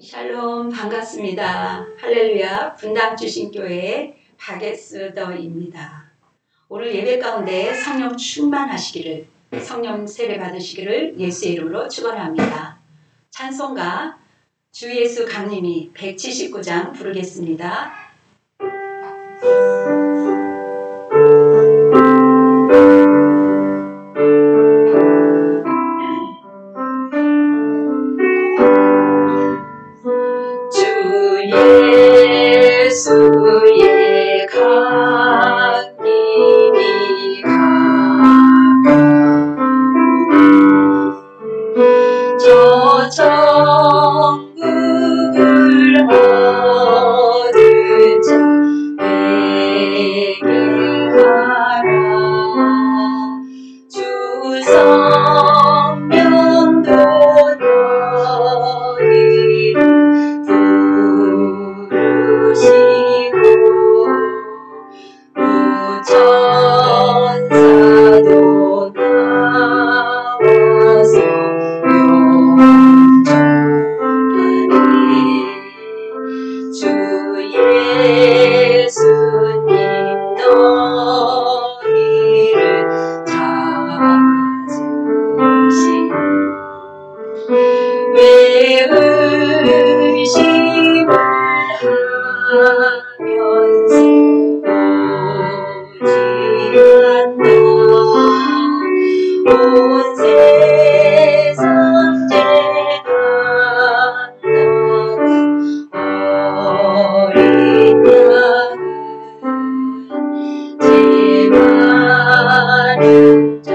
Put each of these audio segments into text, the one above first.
샬롬 반갑습니다. 할렐루야 분당주신교회 박예스더입니다. 오늘 예배 가운데 성령 충만하시기를, 성령 세례 받으시기를 예수의 이름으로 축원합니다. 찬송가 주 예수 강림이 179장 부르겠습니다. 예수의 강림이 가까우니 저 천국을 얻은 자 회개하라. 주 성령도 너희를 부르시고 천사도 나와서 영접하리. 주 예수님 너희를 찾으시니 왜 의심을 하면서 오지 않나. 온 세상 죄한다는 어린 양은 제 마른 자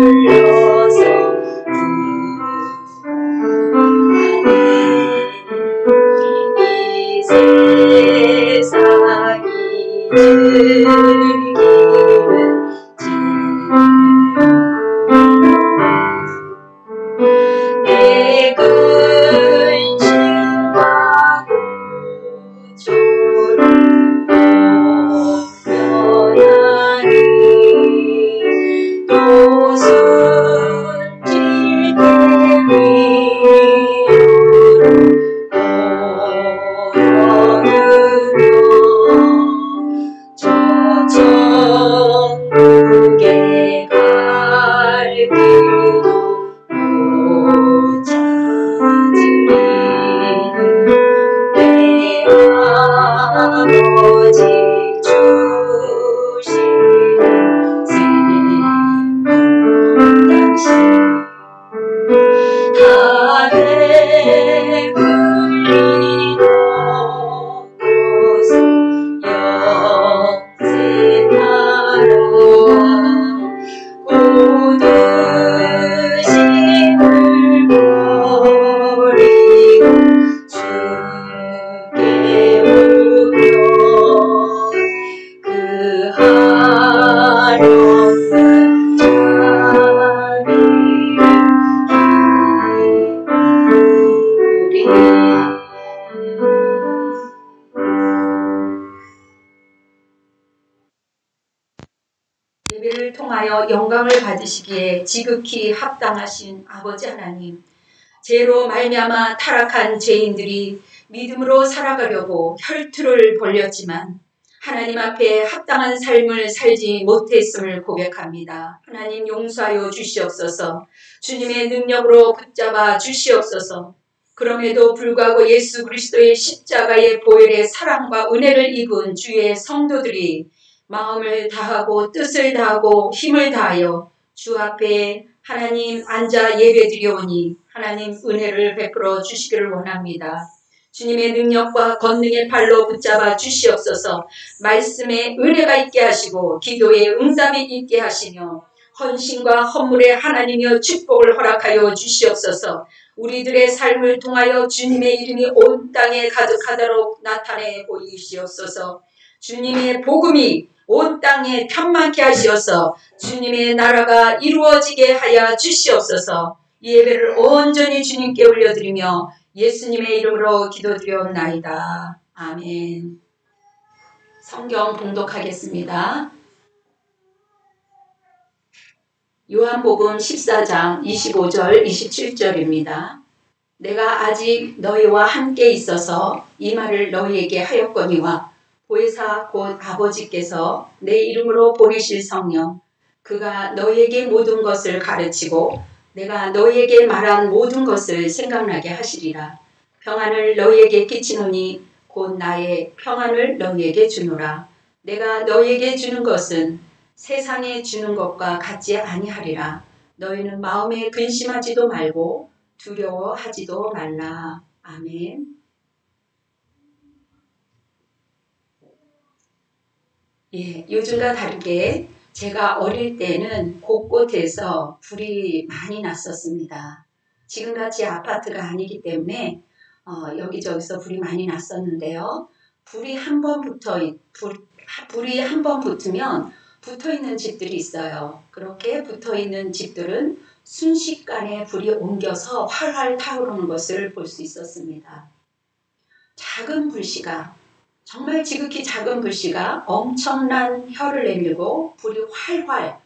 불러서 이 세상이 즐기는 내 근심과 고초를 모면하니 또 숨질 때 위로를 저 천국에 갈 길도 못 찾으리는 내 아버지 주시는 생명 당신 다 배불리 먹고서 영생하라. 고드심을 버리고 주께 오며 그 한없는 자비를 예배를 통하여 영광을 받으시기에 지극히 합당하신 아버지 하나님, 죄로 말미암아 타락한 죄인들이 믿음으로 살아가려고 혈투를 벌였지만 하나님 앞에 합당한 삶을 살지 못했음을 고백합니다. 하나님 용서하여 주시옵소서. 주님의 능력으로 붙잡아 주시옵소서. 그럼에도 불구하고 예수 그리스도의 십자가의 보혈의 사랑과 은혜를 입은 주의 성도들이 마음을 다하고 뜻을 다하고 힘을 다하여 주 앞에 하나님 앉아 예배드리오니 하나님 은혜를 베풀어 주시기를 원합니다. 주님의 능력과 권능의 팔로 붙잡아 주시옵소서. 말씀에 은혜가 있게 하시고 기도에 응답이 있게 하시며 헌신과 헌물에 하나님의 축복을 허락하여 주시옵소서. 우리들의 삶을 통하여 주님의 이름이 온 땅에 가득하도록 나타내 보이시옵소서. 주님의 복음이 온 땅에 탐만케 하시어서 주님의 나라가 이루어지게 하여 주시옵소서. 이 예배를 온전히 주님께 올려드리며 예수님의 이름으로 기도드렸나이다. 아멘. 성경 봉독하겠습니다. 요한복음 14장 25절 27절입니다. 내가 아직 너희와 함께 있어서 이 말을 너희에게 하였거니와 보혜사 곧 아버지께서 내 이름으로 보내실 성령 그가 너희에게 모든 것을 가르치고 내가 너희에게 말한 모든 것을 생각나게 하시리라. 평안을 너희에게 끼치노니 곧 나의 평안을 너희에게 주노라. 내가 너희에게 주는 것은 세상에 주는 것과 같지 아니하리라. 너희는 마음에 근심하지도 말고 두려워하지도 말라. 아멘. 예, 요즘과 다르게 제가 어릴 때는 곳곳에서 불이 많이 났었습니다. 지금같이 아파트가 아니기 때문에 여기저기서 불이 많이 났었는데요. 불이 한 번 붙으면 붙어있는 집들이 있어요. 그렇게 붙어있는 집들은 순식간에 불이 옮겨서 활활 타오르는 것을 볼 수 있었습니다. 작은 불씨가 정말 지극히 작은 불씨가 엄청난 혀를 내밀고 불이 활활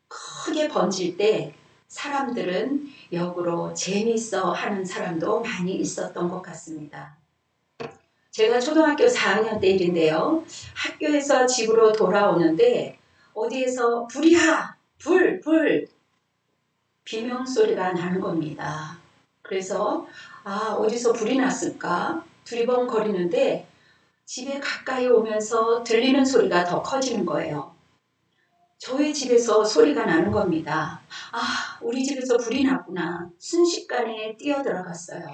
크게 번질 때 사람들은 역으로 재미있어 하는 사람도 많이 있었던 것 같습니다. 제가 초등학교 4학년 때 일인데요. 학교에서 집으로 돌아오는데 어디에서 불이야! 불! 비명소리가 나는 겁니다. 그래서 어디서 불이 났을까? 두리번거리는데 집에 가까이 오면서 들리는 소리가 더 커지는 거예요. 저희 집에서 소리가 나는 겁니다. 우리 집에서 불이 났구나. 순식간에 뛰어들어갔어요.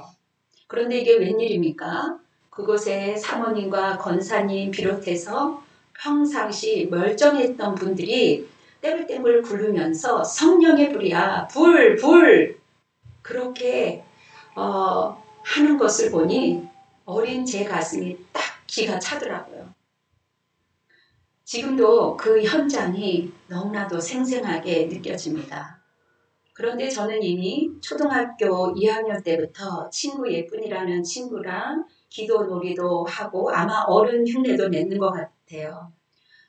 그런데 이게 웬일입니까? 그곳에 사모님과 권사님 비롯해서 평상시 멀쩡했던 분들이 떼물떼물 굴르면서 성령의 불이야. 불! 그렇게 하는 것을 보니 어린 제 가슴이 딱 기가 차더라고요. 지금도 그 현장이 너무나도 생생하게 느껴집니다. 그런데 저는 이미 초등학교 2학년 때부터 친구 예쁜이라는 친구랑 기도 놀이도 하고 아마 어른 흉내도 냈는 것 같아요.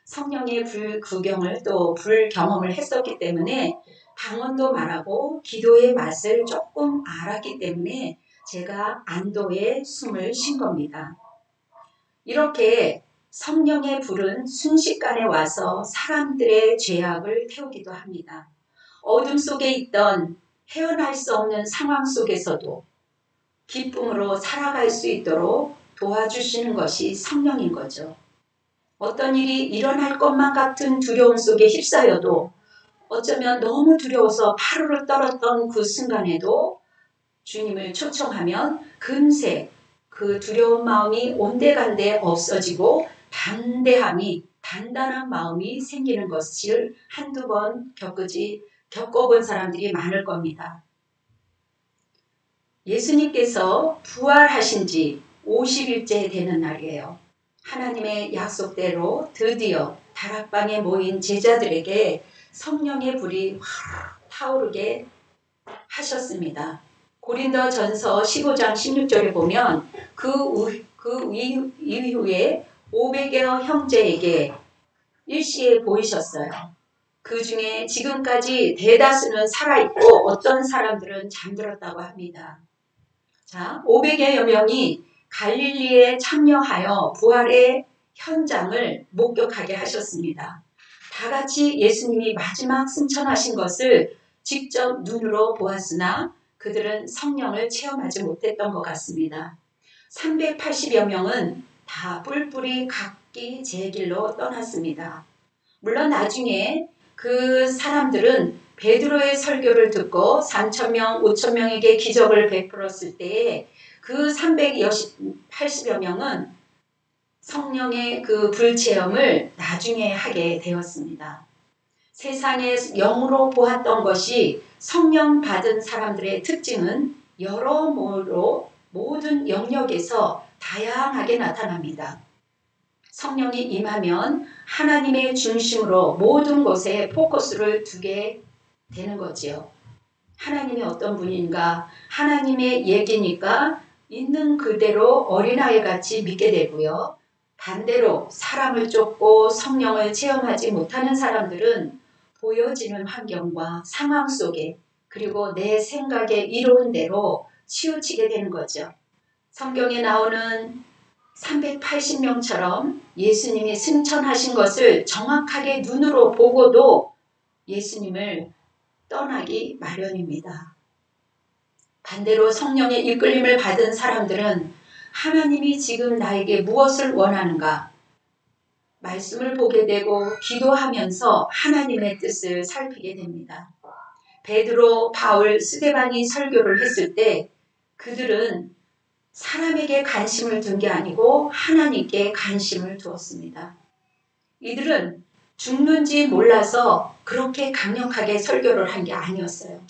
성령의 불 구경을 또 불 경험을 했었기 때문에 방언도 말하고 기도의 맛을 조금 알았기 때문에 제가 안도의 숨을 쉰 겁니다. 이렇게 성령의 불은 순식간에 와서 사람들의 죄악을 태우기도 합니다. 어둠 속에 있던 헤어날 수 없는 상황 속에서도 기쁨으로 살아갈 수 있도록 도와주시는 것이 성령인 거죠. 어떤 일이 일어날 것만 같은 두려움 속에 휩싸여도 어쩌면 너무 두려워서 파루를 떨었던 그 순간에도 주님을 초청하면 금세 그 두려운 마음이 온데간데 없어지고 단단한 마음이 생기는 것을 한두 번 겪어본 사람들이 많을 겁니다. 예수님께서 부활하신 지 50일째 되는 날이에요. 하나님의 약속대로 드디어 다락방에 모인 제자들에게 성령의 불이 확 타오르게 하셨습니다. 고린도전서 15장 16절에 보면 그 이후에 500여 형제에게 일시에 보이셨어요. 그 중에 지금까지 대다수는 살아있고 어떤 사람들은 잠들었다고 합니다. 자, 500여 명이 갈릴리에 참여하여 부활의 현장을 목격하게 하셨습니다. 다 같이 예수님이 마지막 승천하신 것을 직접 눈으로 보았으나 그들은 성령을 체험하지 못했던 것 같습니다. 380여 명은 다 뿔뿔이 각기 제 길로 떠났습니다. 물론 나중에 그 사람들은 베드로의 설교를 듣고 3,000명, 5,000명에게 기적을 베풀었을 때에 그 380여 명은 성령의 그 불체험을 나중에 하게 되었습니다. 세상에 영으로 보았던 것이 성령 받은 사람들의 특징은 여러모로 모든 영역에서 다양하게 나타납니다. 성령이 임하면 하나님의 중심으로 모든 것에 포커스를 두게 되는 거지요. 하나님이 어떤 분인가, 하나님의 얘기니까 있는 그대로 어린아이같이 믿게 되고요. 반대로 사람을 쫓고 성령을 체험하지 못하는 사람들은 보여지는 환경과 상황 속에 그리고 내 생각에 이로운 대로 치우치게 되는 거죠. 성경에 나오는 380명처럼 예수님이 승천하신 것을 정확하게 눈으로 보고도 예수님을 떠나기 마련입니다. 반대로 성령의 이끌림을 받은 사람들은 하나님이 지금 나에게 무엇을 원하는가? 말씀을 보게 되고 기도하면서 하나님의 뜻을 살피게 됩니다. 베드로, 바울, 스데반이 설교를 했을 때 그들은 사람에게 관심을 둔 게 아니고 하나님께 관심을 두었습니다. 이들은 죽는지 몰라서 그렇게 강력하게 설교를 한 게 아니었어요.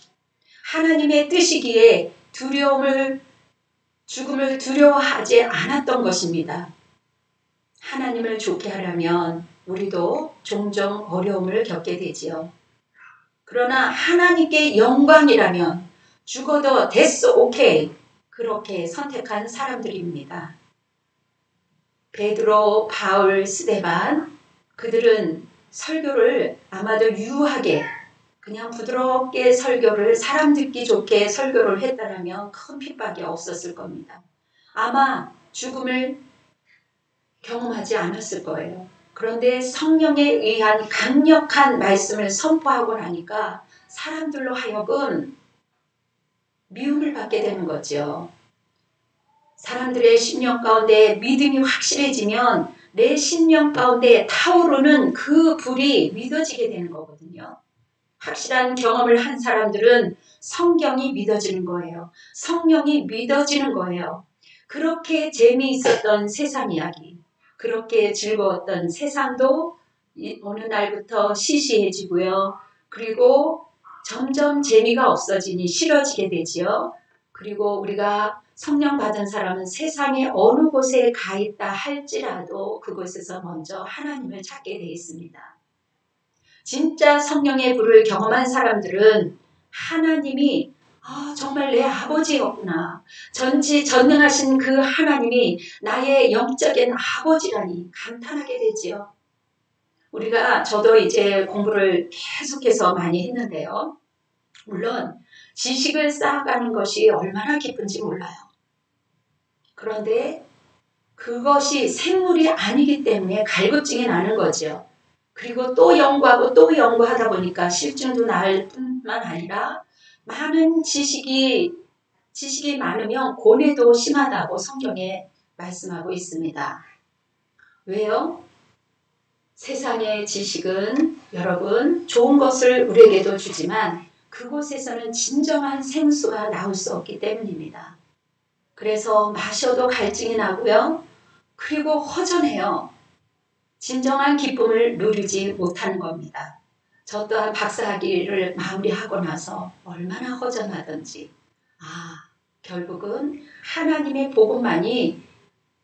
하나님의 뜻이기에 죽음을 두려워하지 않았던 것입니다. 하나님을 좋게 하려면 우리도 종종 어려움을 겪게 되지요. 그러나 하나님께 영광이라면 죽어도 됐어, 오케이. 그렇게 선택한 사람들입니다. 베드로, 바울, 스데반 그들은 설교를 아마도 유하게 그냥 부드럽게 설교를 사람 듣기 좋게 설교를 했다면 큰 핍박이 없었을 겁니다. 아마 죽음을 경험하지 않았을 거예요. 그런데 성령에 의한 강력한 말씀을 선포하고 나니까 사람들로 하여금 미움을 받게 되는 거죠. 사람들의 심령 가운데 믿음이 확실해지면 내 심령 가운데 타오르는 그 불이 믿어지게 되는 거거든요. 확실한 경험을 한 사람들은 성경이 믿어지는 거예요. 성령이 믿어지는 거예요. 그렇게 재미있었던 세상 이야기, 그렇게 즐거웠던 세상도 어느 날부터 시시해지고요. 그리고 점점 재미가 없어지니 싫어지게 되지요. 그리고 우리가 성령 받은 사람은 세상의 어느 곳에 가 있다 할지라도 그곳에서 먼저 하나님을 찾게 되어 있습니다. 진짜 성령의 불을 경험한 사람들은 하나님이 정말 내 아버지였구나. 전지전능하신 그 하나님이 나의 영적인 아버지라니 감탄하게 되지요. 저도 이제 공부를 계속해서 많이 했는데요. 물론 지식을 쌓아가는 것이 얼마나 기쁜지 몰라요. 그런데 그것이 생물이 아니기 때문에 갈급증이 나는 거죠. 그리고 또 연구하고 또 연구하다 보니까 실증도 날 뿐만 아니라 많은 지식이 많으면 고뇌도 심하다고 성경에 말씀하고 있습니다. 왜요? 세상의 지식은 여러분 좋은 것을 우리에게도 주지만 그곳에서는 진정한 생수가 나올 수 없기 때문입니다. 그래서 마셔도 갈증이 나고요. 그리고 허전해요. 진정한 기쁨을 누리지 못하는 겁니다. 저 또한 박사학위를 마무리하고 나서 얼마나 허전하던지 결국은 하나님의 복음만이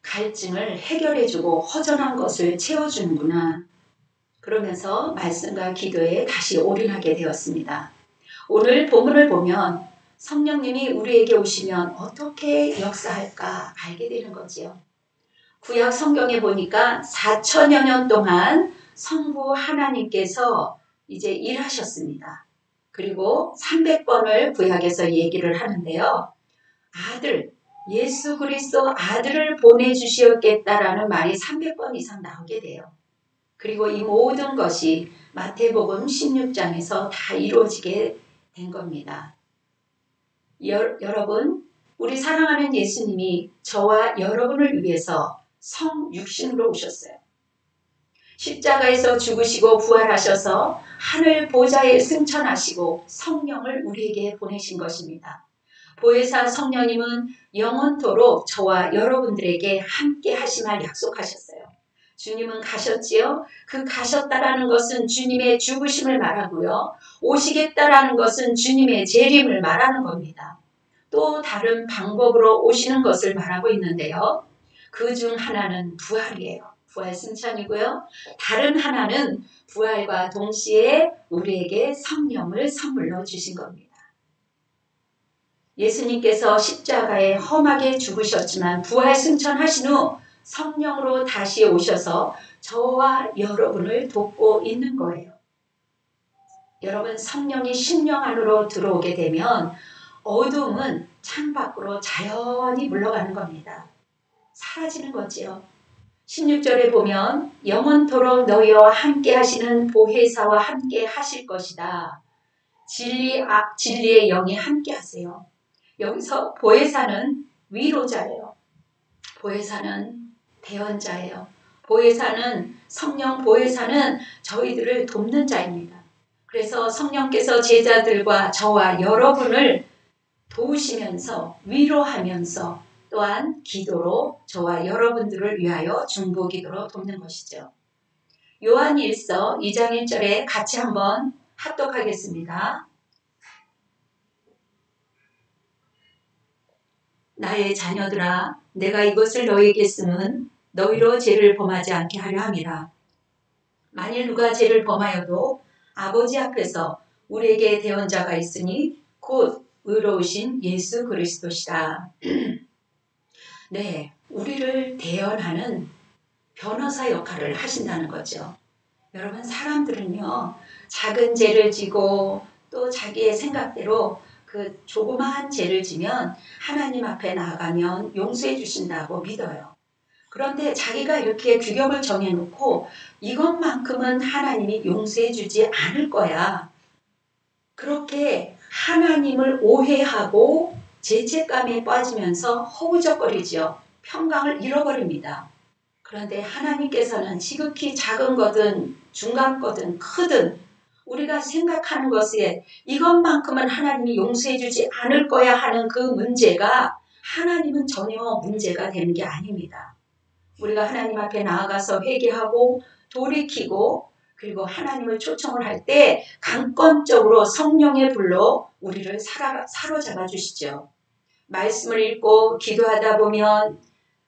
갈증을 해결해주고 허전한 것을 채워주는구나. 그러면서 말씀과 기도에 다시 올인하게 되었습니다. 오늘 본문을 보면 성령님이 우리에게 오시면 어떻게 역사할까 알게 되는 거지요. 구약 성경에 보니까 4천여 년 동안 성부 하나님께서 이제 일하셨습니다. 그리고 300번을 구약에서 얘기를 하는데요. 예수 그리스도 아들을 보내주시었겠다라는 말이 300번 이상 나오게 돼요. 그리고 이 모든 것이 마태복음 16장에서 다 이루어지게 된 겁니다. 여러분, 우리 사랑하는 예수님이 저와 여러분을 위해서 성육신으로 오셨어요. 십자가에서 죽으시고 부활하셔서 하늘 보좌에 승천하시고 성령을 우리에게 보내신 것입니다. 보혜사 성령님은 영원토록 저와 여러분들에게 함께 하심을 약속하셨어요. 주님은 가셨지요. 그 가셨다라는 것은 주님의 죽으심을 말하고요. 오시겠다라는 것은 주님의 재림을 말하는 겁니다. 또 다른 방법으로 오시는 것을 말하고 있는데요. 그 중 하나는 부활이에요. 부활 승천이고요. 다른 하나는 부활과 동시에 우리에게 성령을 선물로 주신 겁니다. 예수님께서 십자가에 험하게 죽으셨지만 부활 승천하신 후 성령으로 다시 오셔서 저와 여러분을 돕고 있는 거예요. 여러분 성령이 심령 안으로 들어오게 되면 어둠은 창밖으로 자연히 물러가는 겁니다. 사라지는 거지요. 16절에 보면 영원토록 너희와 함께 하시는 보혜사와 함께 하실 것이다. 진리의 영이 함께 하세요. 여기서 보혜사는 위로자예요. 보혜사는 대언자예요. 보혜사는 성령 보혜사는 저희들을 돕는 자입니다. 그래서 성령께서 제자들과 저와 여러분을 도우시면서 위로하면서 또한 기도로 저와 여러분들을 위하여 중보기도로 돕는 것이죠. 요한일서 2장 1절에 같이 한번 합독하겠습니다. 나의 자녀들아 내가 이것을 너희에게 쓰면 너희로 죄를 범하지 않게 하려 함이라. 만일 누가 죄를 범하여도 아버지 앞에서 우리에게 대언자가 있으니 곧 의로우신 예수 그리스도시라. 네, 우리를 대언하는 변호사 역할을 하신다는 거죠. 여러분 사람들은요 작은 죄를 지고 또 자기의 생각대로 그 조그마한 죄를 지면 하나님 앞에 나아가면 용서해 주신다고 믿어요. 그런데 자기가 이렇게 규격을 정해놓고 이것만큼은 하나님이 용서해 주지 않을 거야. 그렇게 하나님을 오해하고 죄책감에 빠지면서 허우적거리죠. 평강을 잃어버립니다. 그런데 하나님께서는 지극히 작은 거든 중간 거든 크든 우리가 생각하는 것에 이것만큼은 하나님이 용서해 주지 않을 거야 하는 그 문제가 하나님은 전혀 문제가 되는 게 아닙니다. 우리가 하나님 앞에 나아가서 회개하고 돌이키고 그리고 하나님을 초청을 할 때 강권적으로 성령의 불로 우리를 사로잡아 주시죠. 말씀을 읽고 기도하다 보면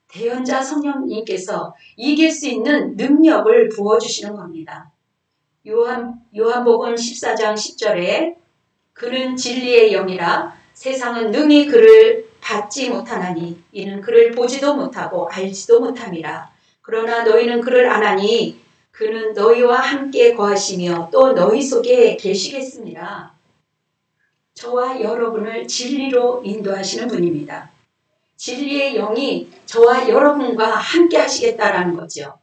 대언자 성령님께서 이길 수 있는 능력을 부어주시는 겁니다. 요한복음 14장 10절에 그는 진리의 영이라 세상은 능히 그를 받지 못하나니 이는 그를 보지도 못하고 알지도 못함이라. 그러나 너희는 그를 아나니 그는 너희와 함께 거하시며 또 너희 속에 계시겠습니다. 저와 여러분을 진리로 인도하시는 분입니다. 진리의 영이 저와 여러분과 함께 하시겠다라는 거죠.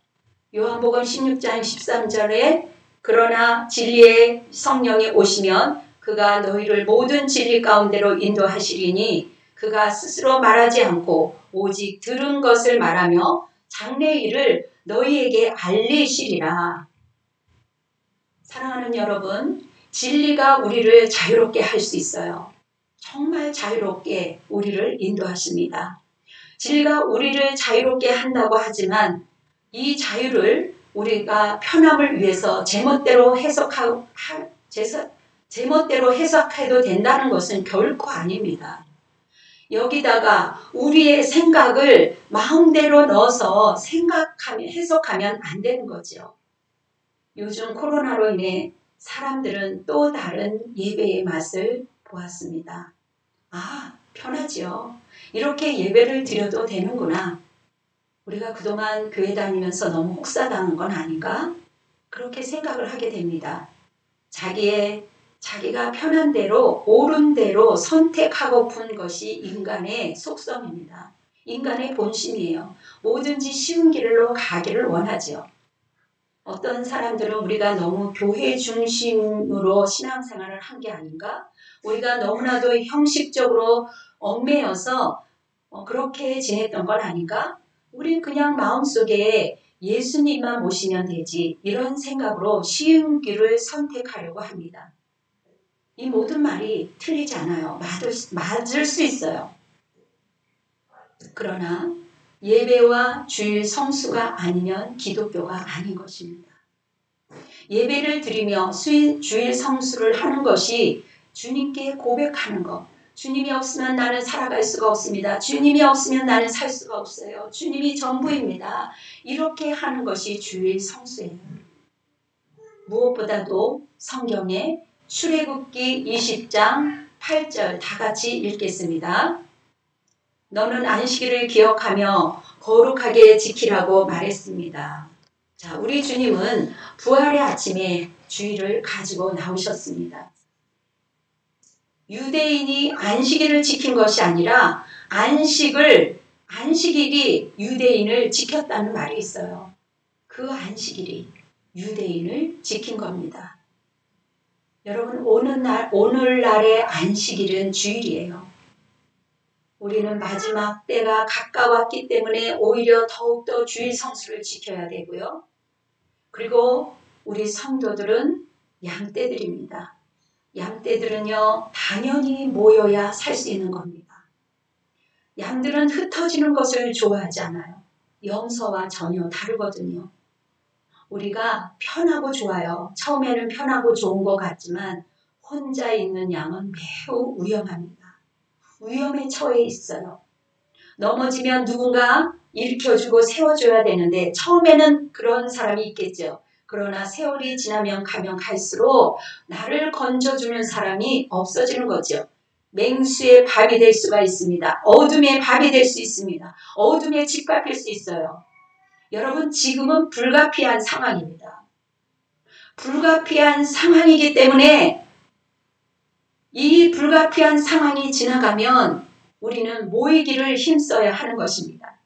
요한복음 16장 13절에 그러나 진리의 성령이 오시면 그가 너희를 모든 진리 가운데로 인도하시리니 그가 스스로 말하지 않고 오직 들은 것을 말하며 장래 일을 너희에게 알리시리라. 사랑하는 여러분, 진리가 우리를 자유롭게 할 수 있어요. 정말 자유롭게 우리를 인도하십니다. 진리가 우리를 자유롭게 한다고 하지만 이 자유를 우리가 편함을 위해서 제멋대로 해석해도 된다는 것은 결코 아닙니다. 여기다가 우리의 생각을 마음대로 넣어서 해석하면 안 되는 거죠. 요즘 코로나로 인해 사람들은 또 다른 예배의 맛을 보았습니다. 아, 편하지요. 이렇게 예배를 드려도 되는구나. 우리가 그동안 교회 다니면서 너무 혹사당한 건 아닌가? 그렇게 생각을 하게 됩니다. 자기가 편한 대로 옳은 대로 선택하고픈 것이 인간의 속성입니다. 인간의 본심이에요. 뭐든지 쉬운 길로 가기를 원하죠. 어떤 사람들은 우리가 너무 교회 중심으로 신앙생활을 한 게 아닌가? 우리가 너무나도 형식적으로 얽매여서 그렇게 지냈던 건 아닌가? 우린 그냥 마음속에 예수님만 모시면 되지 이런 생각으로 쉬운 길을 선택하려고 합니다. 이 모든 말이 틀리지 않아요. 맞을 수 있어요. 그러나 예배와 주일 성수가 아니면 기독교가 아닌 것입니다. 예배를 드리며 주일 성수를 하는 것이 주님께 고백하는 것. 주님이 없으면 나는 살아갈 수가 없습니다. 주님이 없으면 나는 살 수가 없어요. 주님이 전부입니다. 이렇게 하는 것이 주일 성수예요. 무엇보다도 성경에 출애굽기 20장 8절 다 같이 읽겠습니다. 너는 안식일을 기억하며 거룩하게 지키라고 말했습니다. 자, 우리 주님은 부활의 아침에 주일을 가지고 나오셨습니다. 유대인이 안식일을 지킨 것이 아니라 안식일이 유대인을 지켰다는 말이 있어요. 그 안식일이 유대인을 지킨 겁니다. 여러분, 오늘날의 안식일은 주일이에요. 우리는 마지막 때가 가까웠기 때문에 오히려 더욱더 주일 성수를 지켜야 되고요. 그리고 우리 성도들은 양떼들입니다. 양떼들은요, 당연히 모여야 살 수 있는 겁니다. 양들은 흩어지는 것을 좋아하지 않아요. 염소와 전혀 다르거든요. 우리가 편하고 좋아요. 처음에는 편하고 좋은 것 같지만 혼자 있는 양은 매우 위험합니다. 위험에 처해 있어요. 넘어지면 누군가 일으켜주고 세워줘야 되는데 처음에는 그런 사람이 있겠죠. 그러나 세월이 지나면 가면 갈수록 나를 건져주는 사람이 없어지는 거죠. 맹수의 밥이 될 수가 있습니다. 어둠의 밥이 될 수 있습니다. 어둠에 짓밟힐 수 있어요. 여러분, 지금은 불가피한 상황입니다. 불가피한 상황이기 때문에 이 불가피한 상황이 지나가면 우리는 모이기를 힘써야 하는 것입니다.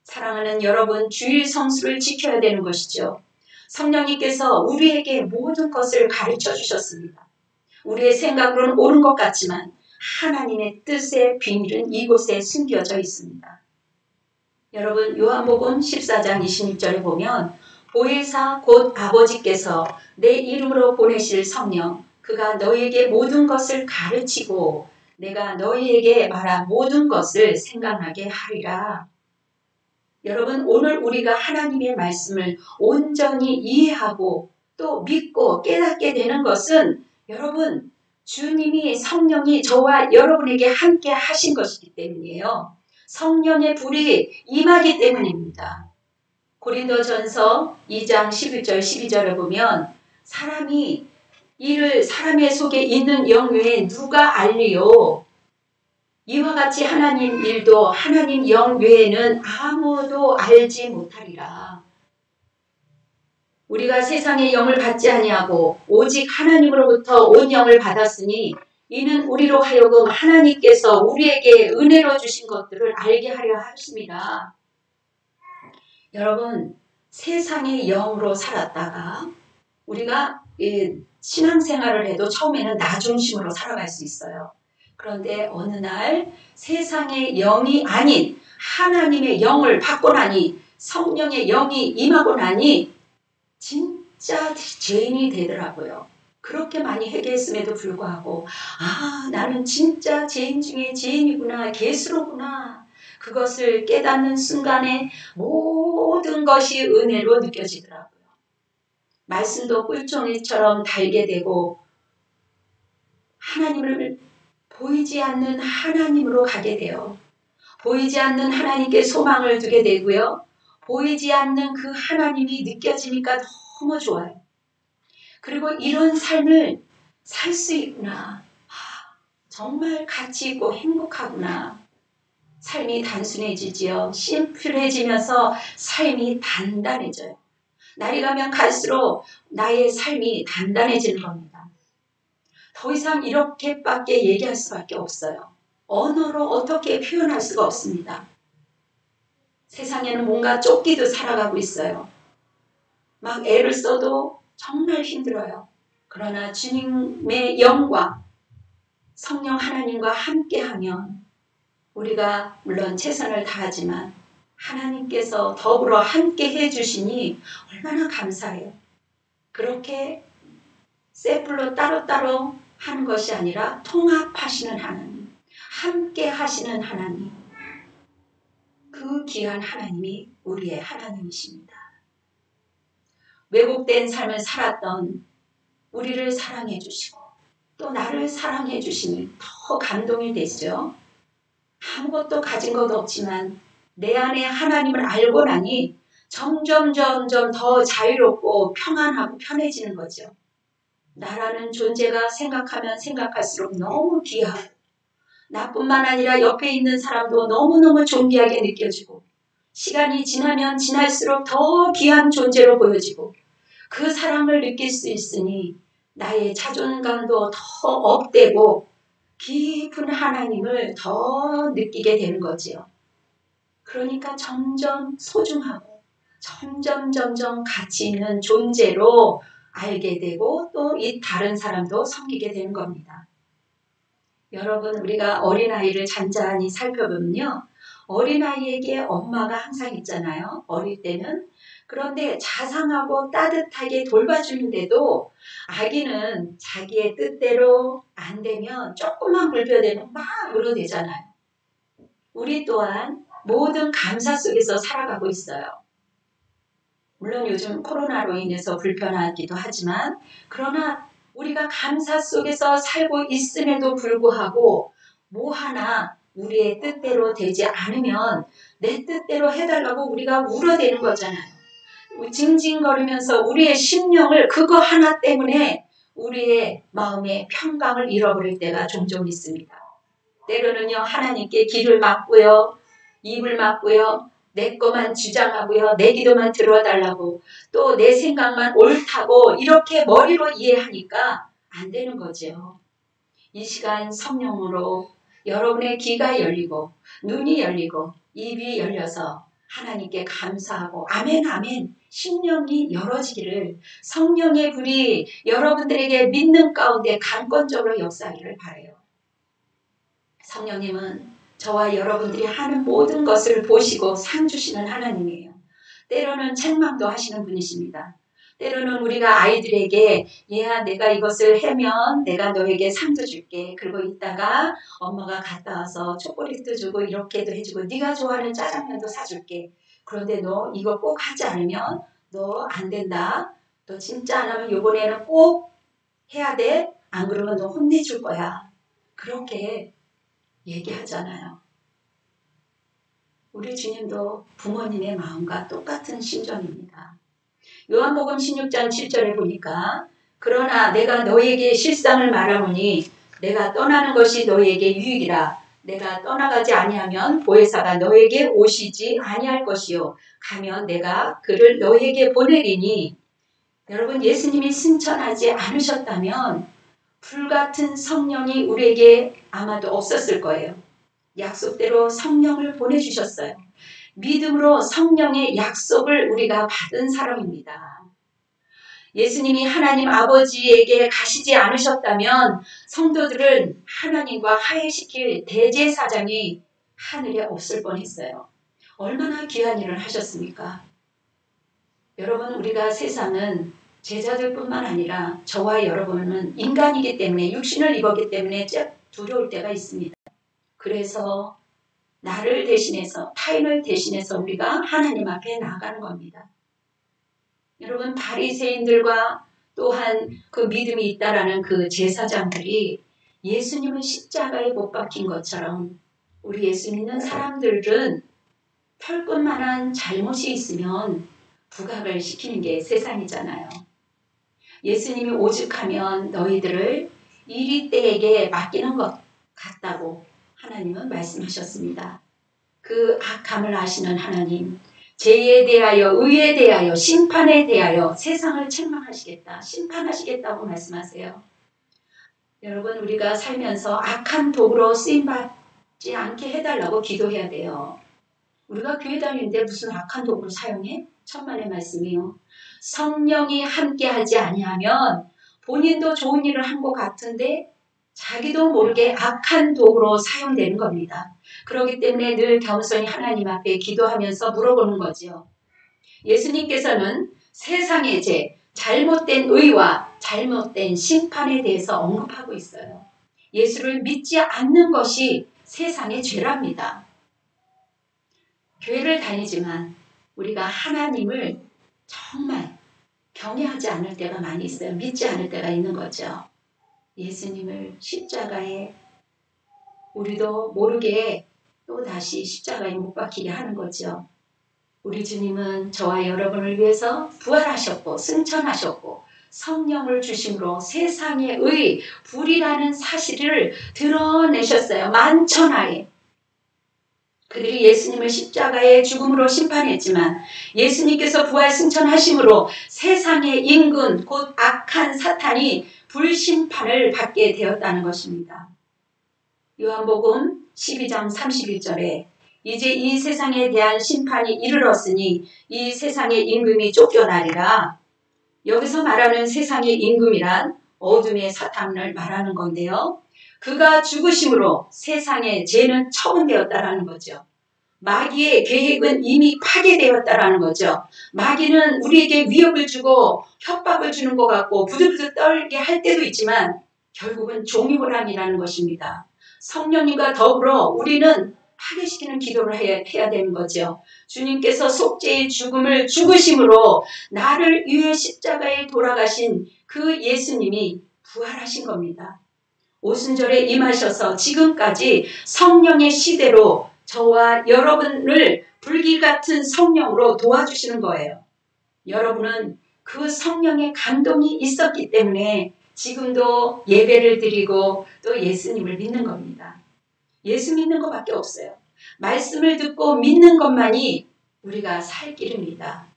사랑하는 여러분, 주일 성수를 지켜야 되는 것이죠. 성령님께서 우리에게 모든 것을 가르쳐 주셨습니다. 우리의 생각으로는 옳은 것 같지만 하나님의 뜻의 비밀은 이곳에 숨겨져 있습니다. 여러분, 요한복음 14장 26절에 보면 보혜사 곧 아버지께서 내 이름으로 보내실 성령, 그가 너희에게 모든 것을 가르치고 내가 너희에게 말한 모든 것을 생각나게 하리라. 여러분, 오늘 우리가 하나님의 말씀을 온전히 이해하고 또 믿고 깨닫게 되는 것은 여러분, 주님이 성령이 저와 여러분에게 함께 하신 것이기 때문이에요. 성령의 불이 임하기 때문입니다. 고린도전서 2장 11절 12절을 보면 사람의 속에 있는 영 외에 누가 알리요? 이와 같이 하나님 일도 하나님 영 외에는 아무도 알지 못하리라. 우리가 세상의 영을 받지 아니하고 오직 하나님으로부터 온 영을 받았으니 이는 우리로 하여금 하나님께서 우리에게 은혜로 주신 것들을 알게 하려 하십니다. 여러분, 세상의 영으로 살았다가 우리가 신앙생활을 해도 처음에는 나 중심으로 살아갈 수 있어요. 그런데 어느 날 세상의 영이 아닌 하나님의 영을 받고 나니, 성령의 영이 임하고 나니 진짜 죄인이 되더라고요. 그렇게 많이 회개했음에도 불구하고 나는 진짜 죄인 중에 죄인이구나, 개수로구나. 그것을 깨닫는 순간에 모든 것이 은혜로 느껴지더라고요. 말씀도 꿀종이처럼 달게 되고 하나님을 보이지 않는 하나님으로 가게 돼요. 보이지 않는 하나님께 소망을 두게 되고요. 보이지 않는 그 하나님이 느껴지니까 너무 좋아요. 그리고 이런 삶을 살 수 있구나. 정말 가치 있고 행복하구나. 삶이 단순해지지요. 심플해지면서 삶이 단단해져요. 날이 가면 갈수록 나의 삶이 단단해지는 겁니다. 더 이상 이렇게밖에 얘기할 수밖에 없어요. 언어로 어떻게 표현할 수가 없습니다. 세상에는 뭔가 쫓기듯 살아가고 있어요. 막 애를 써도 정말 힘들어요. 그러나 주님의 영과 성령 하나님과 함께하면 우리가 물론 최선을 다하지만 하나님께서 더불어 함께 해주시니 얼마나 감사해요. 그렇게 셋불로 따로따로 하는 것이 아니라 통합하시는 하나님, 함께 하시는 하나님, 그 귀한 하나님이 우리의 하나님이십니다. 왜곡된 삶을 살았던 우리를 사랑해 주시고 또 나를 사랑해 주시니 더 감동이 되죠. 아무것도 가진 것 없지만 내 안에 하나님을 알고 나니 점점 더 자유롭고 평안하고 편해지는 거죠. 나라는 존재가 생각하면 생각할수록 너무 귀하고 나뿐만 아니라 옆에 있는 사람도 너무너무 존귀하게 느껴지고 시간이 지나면 지날수록 더 귀한 존재로 보여지고 그 사랑을 느낄 수 있으니 나의 자존감도 더 업되고 깊은 하나님을 더 느끼게 되는 거지요. 그러니까 점점 소중하고 점점 가치 있는 존재로 알게 되고 또 이 다른 사람도 섬기게 되는 겁니다. 여러분, 우리가 어린아이를 잔잔히 살펴보면요. 어린아이에게 엄마가 항상 있잖아요. 어릴 때는. 그런데 자상하고 따뜻하게 돌봐주는데도 아기는 자기의 뜻대로 안 되면 조금만 불편되면 막 울어대잖아요. 우리 또한 모든 감사 속에서 살아가고 있어요. 물론 요즘 코로나로 인해서 불편하기도 하지만 그러나 우리가 감사 속에서 살고 있음에도 불구하고 뭐 하나 우리의 뜻대로 되지 않으면 내 뜻대로 해달라고 우리가 울어대는 거잖아요. 징징거리면서 우리의 심령을 그거 하나 때문에 우리의 마음의 평강을 잃어버릴 때가 종종 있습니다. 때로는요, 하나님께 귀를 막고요, 입을 막고요, 내 것만 주장하고요, 내 기도만 들어달라고 또 내 생각만 옳다고 이렇게 머리로 이해하니까 안 되는 거죠. 이 시간 성령으로 여러분의 귀가 열리고 눈이 열리고 입이 열려서 하나님께 감사하고 아멘 아멘 심령이 열어지기를 성령의 불이 여러분들에게 믿는 가운데 강권적으로 역사하기를 바라요. 성령님은 저와 여러분들이 하는 모든 것을 보시고 상 주시는 하나님이에요. 때로는 책망도 하시는 분이십니다. 때로는 우리가 아이들에게 얘야 내가 이것을 하면 내가 너에게 상도 줄게. 그리고 이따가 엄마가 갔다 와서 초콜릿도 주고 이렇게도 해주고 네가 좋아하는 짜장면도 사줄게. 그런데 너 이거 꼭 하지 않으면 너 안 된다. 너 진짜 안 하면 이번에는 꼭 해야 돼. 안 그러면 너 혼내줄 거야. 그렇게 얘기하잖아요. 우리 주님도 부모님의 마음과 똑같은 심정입니다. 요한복음 16장 7절에 보니까 그러나 내가 너에게 실상을 말하노니 내가 떠나는 것이 너에게 유익이라. 내가 떠나가지 아니하면 보혜사가 너에게 오시지 아니할 것이요 가면 내가 그를 너에게 보내리니. 여러분, 예수님이 승천하지 않으셨다면 불같은 성령이 우리에게 아마도 없었을 거예요. 약속대로 성령을 보내주셨어요. 믿음으로 성령의 약속을 우리가 받은 사람입니다. 예수님이 하나님 아버지에게 가시지 않으셨다면 성도들은 하나님과 화해시킬 대제사장이 하늘에 없을 뻔했어요. 얼마나 귀한 일을 하셨습니까? 여러분, 우리가 세상은 제자들뿐만 아니라 저와 여러분은 인간이기 때문에 육신을 입었기 때문에 두려울 때가 있습니다. 그래서 나를 대신해서 타인을 대신해서 우리가 하나님 앞에 나아가는 겁니다. 여러분, 바리새인들과 또한 그 믿음이 있다라는 그 제사장들이 예수님을 십자가에 못 박힌 것처럼 우리 예수 믿는 사람들은 털끝만한 잘못이 있으면 부각을 시키는 게 세상이잖아요. 예수님이 오죽하면 너희들을 이리떼에게 맡기는 것 같다고 하나님은 말씀하셨습니다. 그 악함을 아시는 하나님, 죄에 대하여, 의에 대하여, 심판에 대하여 세상을 책망하시겠다, 심판하시겠다고 말씀하세요. 여러분, 우리가 살면서 악한 도구로 쓰임받지 않게 해달라고 기도해야 돼요. 우리가 교회 다니는데 무슨 악한 도구를 사용해? 천만의 말씀이요. 성령이 함께하지 아니하면 본인도 좋은 일을 한 것 같은데 자기도 모르게 악한 도구로 사용되는 겁니다. 그렇기 때문에 늘 겸손히 하나님 앞에 기도하면서 물어보는 거죠. 예수님께서는 세상의 죄, 잘못된 의와 잘못된 심판에 대해서 언급하고 있어요. 예수를 믿지 않는 것이 세상의 죄랍니다. 교회를 다니지만 우리가 하나님을 정말 경외하지 않을 때가 많이 있어요. 믿지 않을 때가 있는 거죠. 예수님을 십자가에 우리도 모르게 또 다시 십자가에 못 박히게 하는 거죠. 우리 주님은 저와 여러분을 위해서 부활하셨고 승천하셨고 성령을 주심으로 세상의 의, 불이라는 사실을 드러내셨어요. 만천하에. 그들이 예수님을 십자가의 죽음으로 심판했지만 예수님께서 부활 승천하심으로 세상의 임금 곧 악한 사탄이 불심판을 받게 되었다는 것입니다. 요한복음 12장 31절에 이제 이 세상에 대한 심판이 이르렀으니 이 세상의 임금이 쫓겨나리라. 여기서 말하는 세상의 임금이란 어둠의 사탄을 말하는 건데요. 그가 죽으심으로 세상의 죄는 처분되었다라는 거죠. 마귀의 계획은 이미 파괴되었다라는 거죠. 마귀는 우리에게 위협을 주고 협박을 주는 것 같고 부들부들 떨게 할 때도 있지만 결국은 종이호랑이라는 것입니다. 성령님과 더불어 우리는 파괴시키는 기도를 해야 되는 거죠. 주님께서 속죄의 죽음을 죽으심으로 나를 위해 십자가에 돌아가신 그 예수님이 부활하신 겁니다. 오순절에 임하셔서 지금까지 성령의 시대로 저와 여러분을 불길같은 성령으로 도와주시는 거예요. 여러분은 그 성령의 감동이 있었기 때문에 지금도 예배를 드리고 또 예수님을 믿는 겁니다. 예수 믿는 것밖에 없어요. 말씀을 듣고 믿는 것만이 우리가 살 길입니다.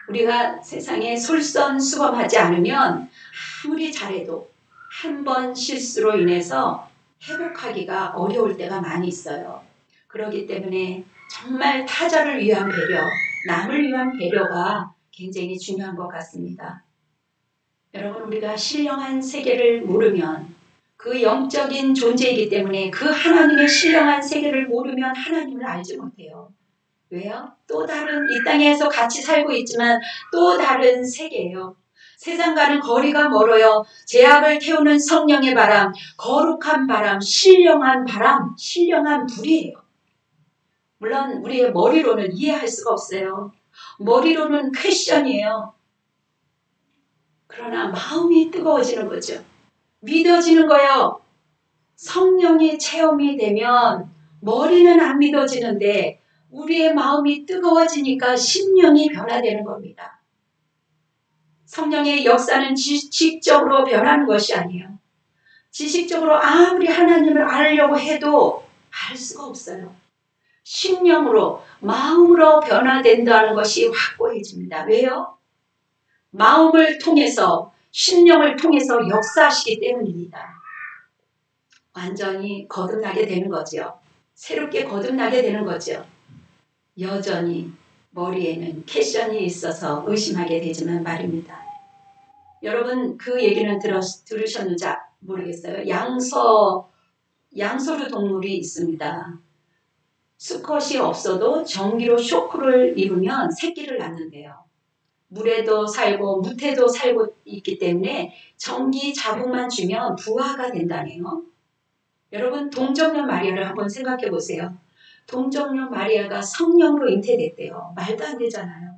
우리가 세상에 솔선수범하지 않으면 아무리 잘해도 한 번 실수로 인해서 회복하기가 어려울 때가 많이 있어요. 그렇기 때문에 정말 타자를 위한 배려, 남을 위한 배려가 굉장히 중요한 것 같습니다. 여러분, 우리가 신령한 세계를 모르면 그 영적인 존재이기 때문에 그 하나님의 신령한 세계를 모르면 하나님을 알지 못해요. 왜요? 또 다른 이 땅에서 같이 살고 있지만 또 다른 세계예요. 세상과는 거리가 멀어요. 죄악을 태우는 성령의 바람, 거룩한 바람, 신령한 불이에요. 물론 우리의 머리로는 이해할 수가 없어요. 머리로는 퀘션이에요. 그러나 마음이 뜨거워지는 거죠. 믿어지는 거예요. 성령이 체험이 되면 머리는 안 믿어지는데 우리의 마음이 뜨거워지니까 심령이 변화되는 겁니다. 성령의 역사는 지식적으로 변하는 것이 아니에요. 지식적으로 아무리 하나님을 알려고 해도 알 수가 없어요. 심령으로, 마음으로 변화된다는 것이 확고해집니다. 왜요? 마음을 통해서, 심령을 통해서 역사하시기 때문입니다. 완전히 거듭나게 되는 거죠. 새롭게 거듭나게 되는 거죠. 여전히 머리에는 캐션이 있어서 의심하게 되지만 말입니다. 여러분 그 얘기는 들으셨는지 모르겠어요. 양서류 동물이 있습니다. 수컷이 없어도 전기로 쇼크를 입으면 새끼를 낳는데요. 물에도 살고 무태도 살고 있기 때문에 전기 자극만 주면 부화가 된다네요. 여러분 동정녀 마리아를 한번 생각해 보세요. 동정녀 마리아가 성령으로 잉태됐대요. 말도 안 되잖아요.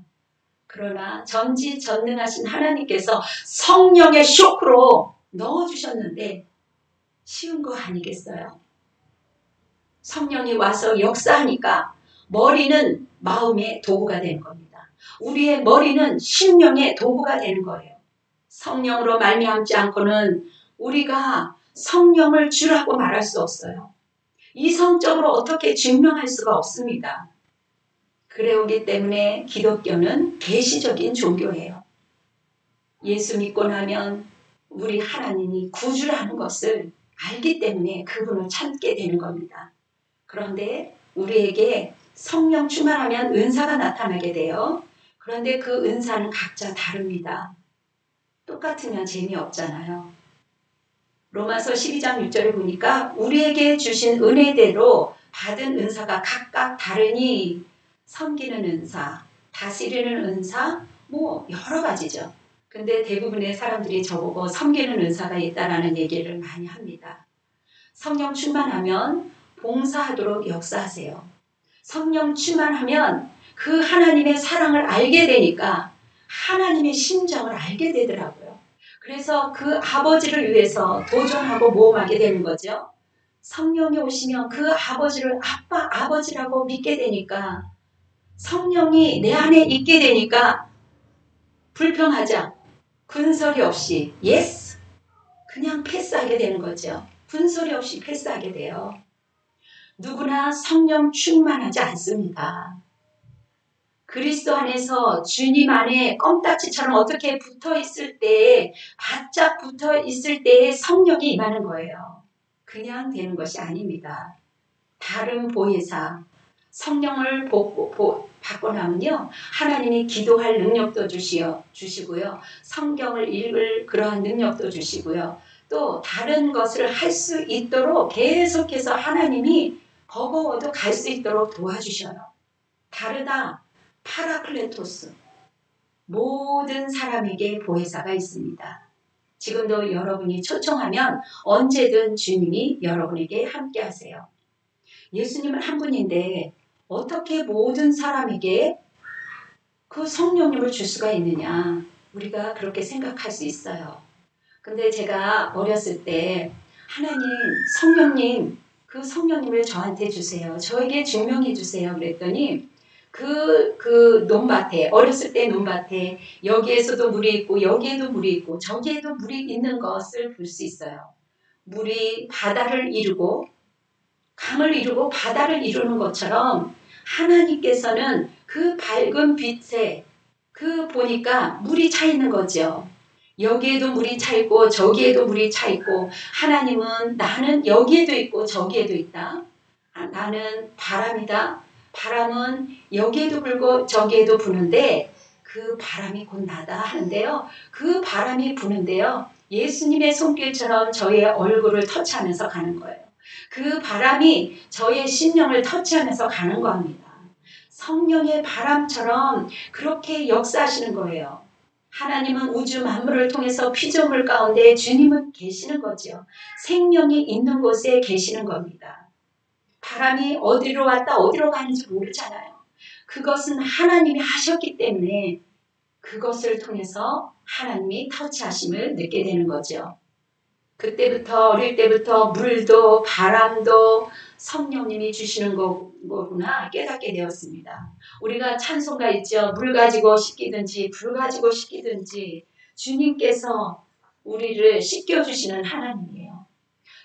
그러나 전지전능하신 하나님께서 성령의 쇼크로 넣어주셨는데 쉬운 거 아니겠어요? 성령이 와서 역사하니까 머리는 마음의 도구가 되는 겁니다. 우리의 머리는 심령의 도구가 되는 거예요. 성령으로 말미암지 않고는 우리가 성령을 주라고 말할 수 없어요. 이성적으로 어떻게 증명할 수가 없습니다. 그래오기 때문에 기독교는 계시적인 종교예요. 예수 믿고 나면 우리 하나님이 구주라는 것을 알기 때문에 그분을 찾게 되는 겁니다. 그런데 우리에게 성령 충만하면 은사가 나타나게 돼요. 그런데 그 은사는 각자 다릅니다. 똑같으면 재미없잖아요. 로마서 12장 6절에 보니까 우리에게 주신 은혜대로 받은 은사가 각각 다르니 섬기는 은사, 다스리는 은사, 여러 가지죠. 근데 대부분의 사람들이 저보고 섬기는 은사가 있다라는 얘기를 많이 합니다. 성령 충만하면 봉사하도록 역사하세요. 성령 충만하면 그 하나님의 사랑을 알게 되니까 하나님의 심정을 알게 되더라고요. 그래서 그 아버지를 위해서 도전하고 모험하게 되는 거죠. 성령이 오시면 그 아버지를 아버지라고 믿게 되니까 성령이 내 안에 있게 되니까 불평하자. 군소리 없이 예스 그냥 패스하게 되는 거죠. 군소리 없이 패스하게 돼요. 누구나 성령 충만하지 않습니다. 그리스도 안에서 주님 안에 껌딱지처럼 어떻게 붙어 있을 때 바짝 붙어 있을 때에 성령이 임하는 거예요. 그냥 되는 것이 아닙니다. 다른 보혜사, 성령을 받고 나면요, 하나님이 기도할 능력도 주시고요, 성경을 읽을 그러한 능력도 주시고요, 또 다른 것을 할 수 있도록 계속해서 하나님이 버거워도 갈 수 있도록 도와주셔요. 다르다, 파라클레토스, 모든 사람에게 보혜사가 있습니다. 지금도 여러분이 초청하면 언제든 주님이 여러분에게 함께 하세요. 예수님은 한 분인데 어떻게 모든 사람에게 그 성령님을 줄 수가 있느냐, 우리가 그렇게 생각할 수 있어요. 근데 제가 어렸을 때 하나님, 성령님, 그 성령님을 저한테 주세요. 저에게 증명해 주세요. 그랬더니 그 논밭에, 어렸을 때 논밭에 여기에서도 물이 있고 여기에도 물이 있고 저기에도 물이 있는 것을 볼 수 있어요. 물이 바다를 이루고 강을 이루고 바다를 이루는 것처럼 하나님께서는 그 밝은 빛에 보니까 물이 차 있는 거죠. 여기에도 물이 차 있고 저기에도 물이 차 있고, 하나님은 나는 여기에도 있고 저기에도 있다. 나는 바람이다. 바람은 여기에도 불고 저기에도 부는데 그 바람이 곧 나다 하는데요. 그 바람이 부는데요, 예수님의 손길처럼 저의 얼굴을 터치하면서 가는 거예요. 그 바람이 저의 심령을 터치하면서 가는 겁니다. 성령의 바람처럼 그렇게 역사하시는 거예요. 하나님은 우주 만물을 통해서 피조물 가운데 주님은 계시는 거죠. 생명이 있는 곳에 계시는 겁니다. 바람이 어디로 왔다 어디로 가는지 모르잖아요. 그것은 하나님이 하셨기 때문에 그것을 통해서 하나님이 터치하심을 느끼게 되는 거죠. 그때부터, 어릴 때부터 물도 바람도 성령님이 주시는 거구나 깨닫게 되었습니다. 우리가 찬송가 있죠. 물 가지고 씻기든지 불 가지고 씻기든지 주님께서 우리를 씻겨주시는 하나님이에요.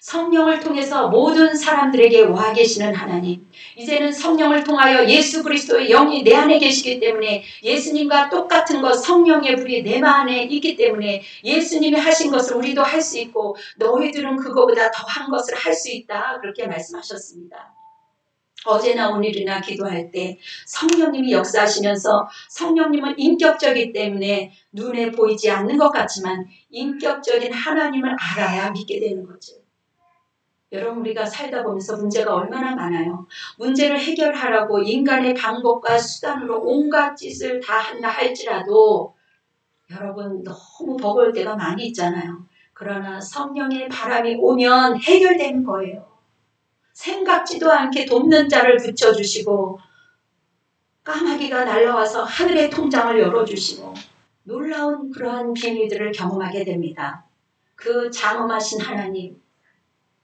성령을 통해서 모든 사람들에게 와 계시는 하나님. 이제는 성령을 통하여 예수 그리스도의 영이 내 안에 계시기 때문에, 예수님과 똑같은 것 성령의 불이 내 안에 있기 때문에 예수님이 하신 것을 우리도 할 수 있고 너희들은 그거보다 더한 것을 할 수 있다, 그렇게 말씀하셨습니다. 어제나 오늘이나 기도할 때 성령님이 역사하시면서, 성령님은 인격적이기 때문에 눈에 보이지 않는 것 같지만 인격적인 하나님을 알아야 믿게 되는 거죠. 여러분, 우리가 살다 보면서 문제가 얼마나 많아요. 문제를 해결하라고 인간의 방법과 수단으로 온갖 짓을 다 한다 할지라도 여러분 너무 버거울 때가 많이 있잖아요. 그러나 성령의 바람이 오면 해결되는 거예요. 생각지도 않게 돕는 자를 붙여주시고 까마귀가 날아와서 하늘의 통장을 열어주시고 놀라운 그러한 비밀들을 경험하게 됩니다. 그 장엄하신 하나님,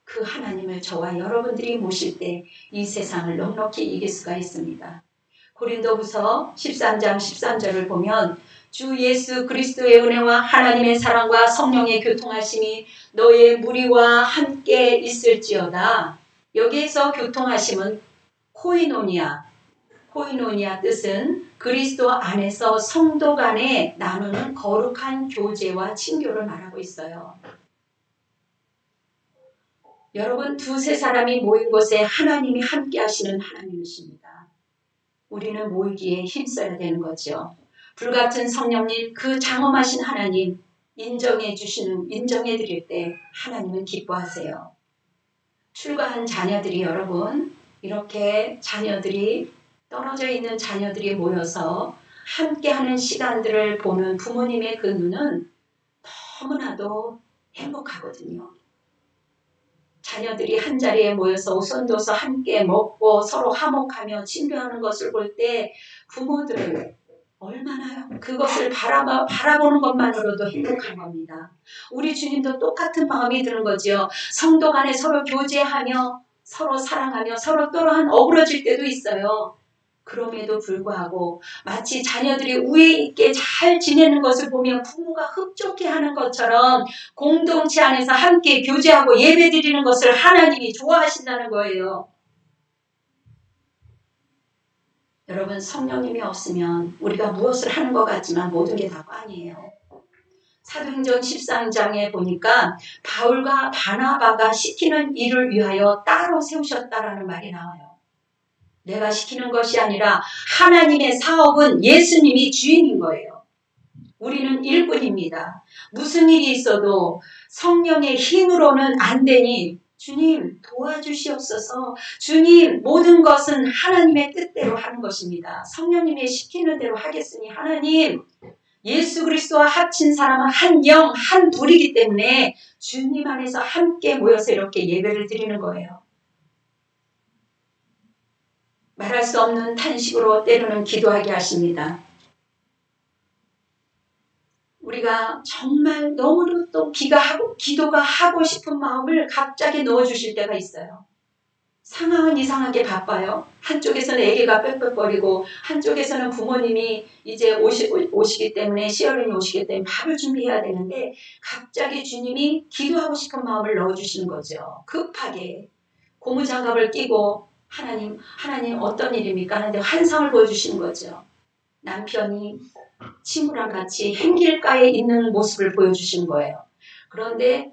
그 하나님을 저와 여러분들이 모실 때 이 세상을 넉넉히 이길 수가 있습니다. 고린도후서 13장 13절을 보면 주 예수 그리스도의 은혜와 하나님의 사랑과 성령의 교통하심이 너의 무리와 함께 있을지어다. 여기에서 교통하심은 코이노니아 뜻은 그리스도 안에서 성도 간에 나누는 거룩한 교제와 친교를 말하고 있어요. 여러분, 두세 사람이 모인 곳에 하나님이 함께 하시는 하나님이십니다. 우리는 모이기에 힘써야 되는 거죠. 불같은 성령님, 그 장엄하신 하나님 인정해 드릴 때 하나님은 기뻐하세요. 출가한 자녀들이, 여러분, 이렇게 자녀들이 떨어져 있는 자녀들이 모여서 함께하는 시간들을 보면 부모님의 그 눈은 너무나도 행복하거든요. 자녀들이 한자리에 모여서 손도서 함께 먹고 서로 화목하며 친교하는 것을 볼 때 부모들은 얼마나 그것을 바라보는 것만으로도 행복한 겁니다. 우리 주님도 똑같은 마음이 드는 거지요. 성도 간에 서로 교제하며 서로 사랑하며 서로 또한 어우러질 때도 있어요. 그럼에도 불구하고 마치 자녀들이 우애 있게 잘 지내는 것을 보면 부모가 흡족해 하는 것처럼 공동체 안에서 함께 교제하고 예배드리는 것을 하나님이 좋아하신다는 거예요. 여러분, 성령님이 없으면 우리가 무엇을 하는 것 같지만 모든 게 다 꽝이에요. 사도행전 13장에 보니까 바울과 바나바가 시키는 일을 위하여 따로 세우셨다라는 말이 나와요. 내가 시키는 것이 아니라 하나님의 사업은 예수님이 주인인 거예요. 우리는 일꾼입니다. 무슨 일이 있어도 성령의 힘으로는 안 되니 주님 도와주시옵소서. 주님 모든 것은 하나님의 뜻대로 하는 것입니다. 성령님이 시키는 대로 하겠으니 하나님 예수 그리스도와 합친 사람은 한 영, 한 불이기 때문에 주님 안에서 함께 모여서 이렇게 예배를 드리는 거예요. 말할 수 없는 탄식으로 때로는 기도하게 하십니다. 우리가 정말 너무도 또 기도가 하고 싶은 마음을 갑자기 넣어주실 때가 있어요. 상황은 이상하게 바빠요. 한쪽에서는 아기가 빽빽거리고 한쪽에서는 부모님이 이제 오시기 때문에 시어른이 오시기 때문에 밥을 준비해야 되는데 갑자기 주님이 기도하고 싶은 마음을 넣어주시는 거죠. 급하게 고무장갑을 끼고 하나님 어떤 일입니까? 하는데 환상을 보여주시는 거죠. 남편이 친구랑 같이 행길가에 있는 모습을 보여주시는 거예요. 그런데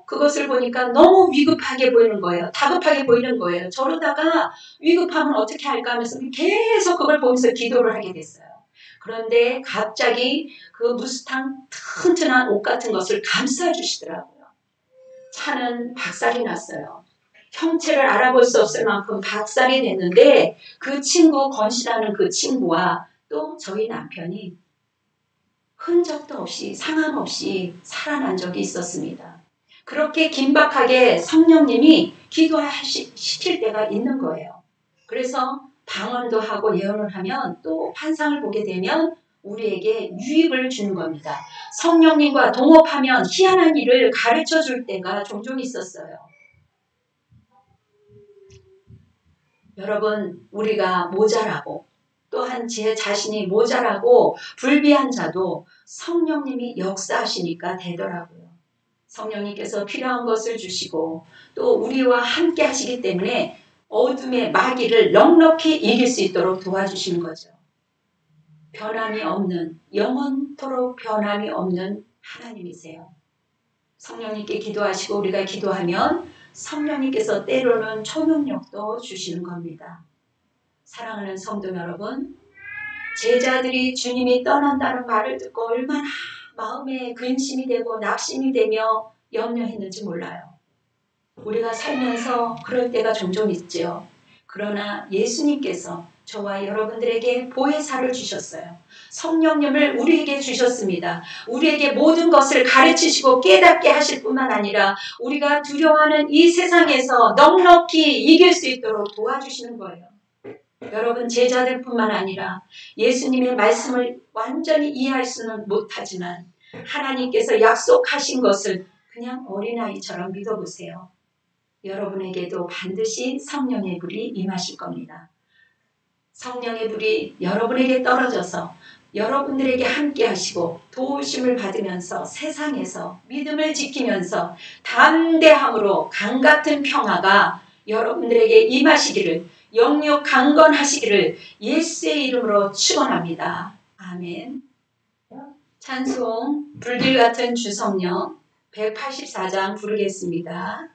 그것을 보니까 너무 위급하게 보이는 거예요. 다급하게 보이는 거예요. 저러다가 위급하면 어떻게 할까 하면서 계속 그걸 보면서 기도를 하게 됐어요. 그런데 갑자기 그 무스탕 튼튼한 옷 같은 것을 감싸주시더라고요. 차는 박살이 났어요. 형체를 알아볼 수 없을 만큼 박살이 됐는데 그 친구 건실하는 그 친구와 또 저희 남편이 흔적도 없이 상함 없이 살아난 적이 있었습니다. 그렇게 긴박하게 성령님이 기도시킬 때가 있는 거예요. 그래서 방언도 하고 예언을 하면 또 환상을 보게 되면 우리에게 유익을 주는 겁니다. 성령님과 동업하면 희한한 일을 가르쳐 줄 때가 종종 있었어요. 여러분, 우리가 모자라고 또한 제 자신이 모자라고 불비한 자도 성령님이 역사하시니까 되더라고요. 성령님께서 필요한 것을 주시고 또 우리와 함께 하시기 때문에 어둠의 마귀를 넉넉히 이길 수 있도록 도와주시는 거죠. 변함이 없는, 영원토록 변함이 없는 하나님이세요. 성령님께 기도하시고 우리가 기도하면 성령님께서 때로는 초능력도 주시는 겁니다. 사랑하는 성도 여러분, 제자들이 주님이 떠난다는 말을 듣고 얼마나 마음에 근심이 되고 낙심이 되며 염려했는지 몰라요. 우리가 살면서 그럴 때가 종종 있죠. 그러나 예수님께서 저와 여러분들에게 보혜사를 주셨어요. 성령님을 우리에게 주셨습니다. 우리에게 모든 것을 가르치시고 깨닫게 하실 뿐만 아니라 우리가 두려워하는 이 세상에서 넉넉히 이길 수 있도록 도와주시는 거예요. 여러분, 제자들뿐만 아니라 예수님의 말씀을 완전히 이해할 수는 못하지만 하나님께서 약속하신 것을 그냥 어린아이처럼 믿어보세요. 여러분에게도 반드시 성령의 불이 임하실 겁니다. 성령의 불이 여러분에게 떨어져서 여러분들에게 함께 하시고 도우심을 받으면서 세상에서 믿음을 지키면서 담대함으로 강같은 평화가 여러분들에게 임하시기를, 영육 강건하시기를 예수의 이름으로 축원합니다. 아멘. 찬송 불길같은 주성령 184장 부르겠습니다.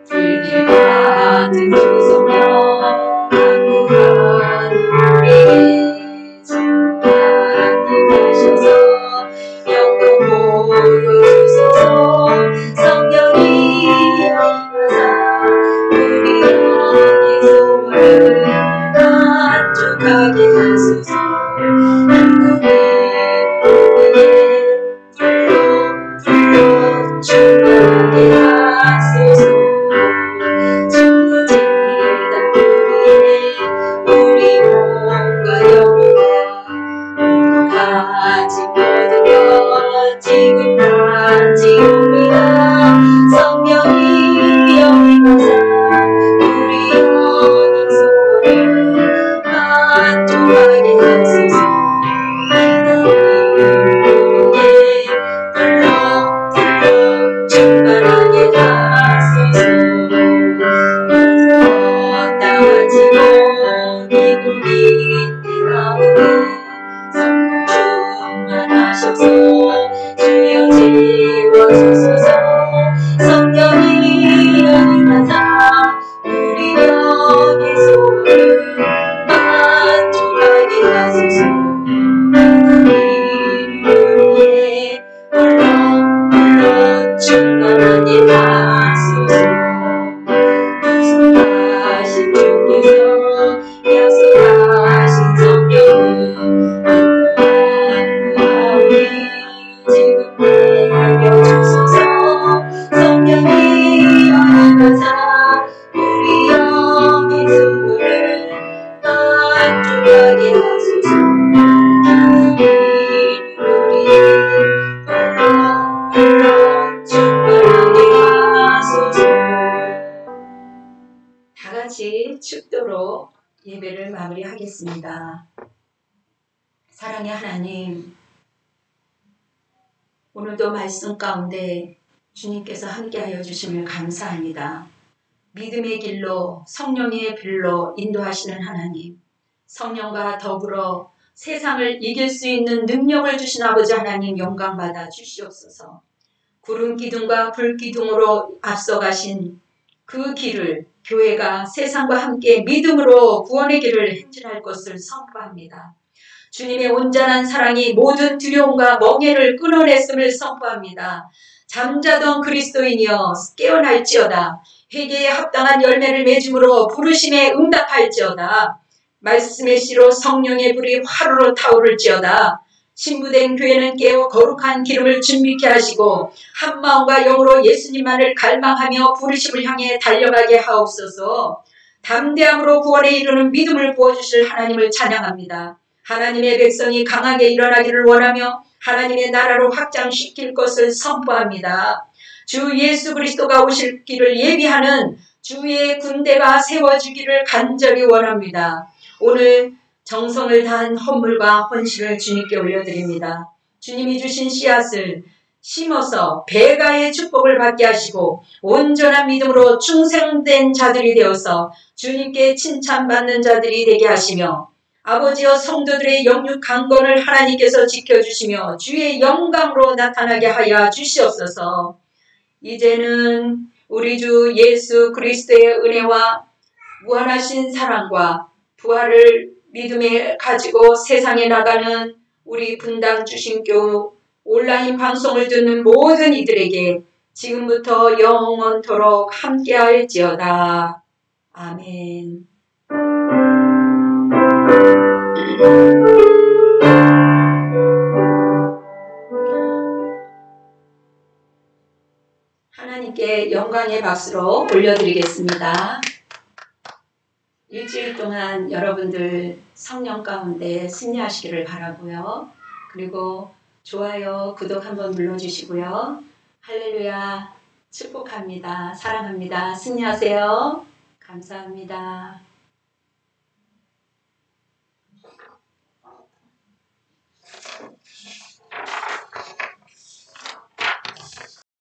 불길같은 주성령 강구한 우리에게 정답히 가셔서 영광 보여주소서. 성령이 임하사 우리 영의 소원을 만족하게 하소서. 충만하게 하소서. 충분지다 우리 몸과 영혼과 우리가 가진 모든 것 지금까지 옵니다. 성령이 여기가사 우리 영혼 소원을 만족하게 하소서. 우리의 불러 충만하게 하소서. 약속하신 주께서 약속하신 성령을 안고하오니 지금 내려주소서. 성령이 임하사 우리 영의 소원을 만족하게 하소서. 우리 충만하게 하소서. 다 같이 축도로 예배를 마무리하겠습니다. 사랑의 하나님, 오늘도 말씀 가운데 주님께서 함께하여 주심을 감사합니다. 믿음의 길로 성령의 길로 인도하시는 하나님, 성령과 더불어 세상을 이길 수 있는 능력을 주신 아버지 하나님 영광받아 주시옵소서. 구름 기둥과 불 기둥으로 앞서가신 그 길을 교회가 세상과 함께 믿음으로 구원의 길을 행진할 것을 선포합니다. 주님의 온전한 사랑이 모든 두려움과 멍에를 끊어냈음을 선포합니다. 잠자던 그리스도인이여 깨어날지어다. 회개에 합당한 열매를 맺음으로 부르심에 응답할지어다. 말씀의 씨로 성령의 불이 화로로 타오를지어다. 신부된 교회는 깨어 거룩한 기름을 준비케 하시고 한마음과 영으로 예수님만을 갈망하며 부르심을 향해 달려가게 하옵소서. 담대함으로 구원에 이르는 믿음을 부어주실 하나님을 찬양합니다. 하나님의 백성이 강하게 일어나기를 원하며 하나님의 나라를 확장시킬 것을 선포합니다. 주 예수 그리스도가 오실 길을 예비하는 주의 군대가 세워지기를 간절히 원합니다. 오늘 정성을 다한 헌물과 헌신을 주님께 올려드립니다. 주님이 주신 씨앗을 심어서 배가의 축복을 받게 하시고 온전한 믿음으로 충성된 자들이 되어서 주님께 칭찬받는 자들이 되게 하시며 아버지여 성도들의 영육 강건을 하나님께서 지켜주시며 주의 영광으로 나타나게 하여 주시옵소서. 이제는 우리 주 예수 그리스도의 은혜와 무한하신 사랑과 부활을 믿음에 가지고 세상에 나가는 우리 분당 주신교 온라인 방송을 듣는 모든 이들에게 지금부터 영원토록 함께할지어다. 아멘. 하나님께 영광의 박수로 올려드리겠습니다. 일주일 동안 여러분들 성령 가운데 승리하시기를 바라고요. 그리고 좋아요, 구독 한번 눌러주시고요. 할렐루야, 축복합니다. 사랑합니다. 승리하세요. 감사합니다.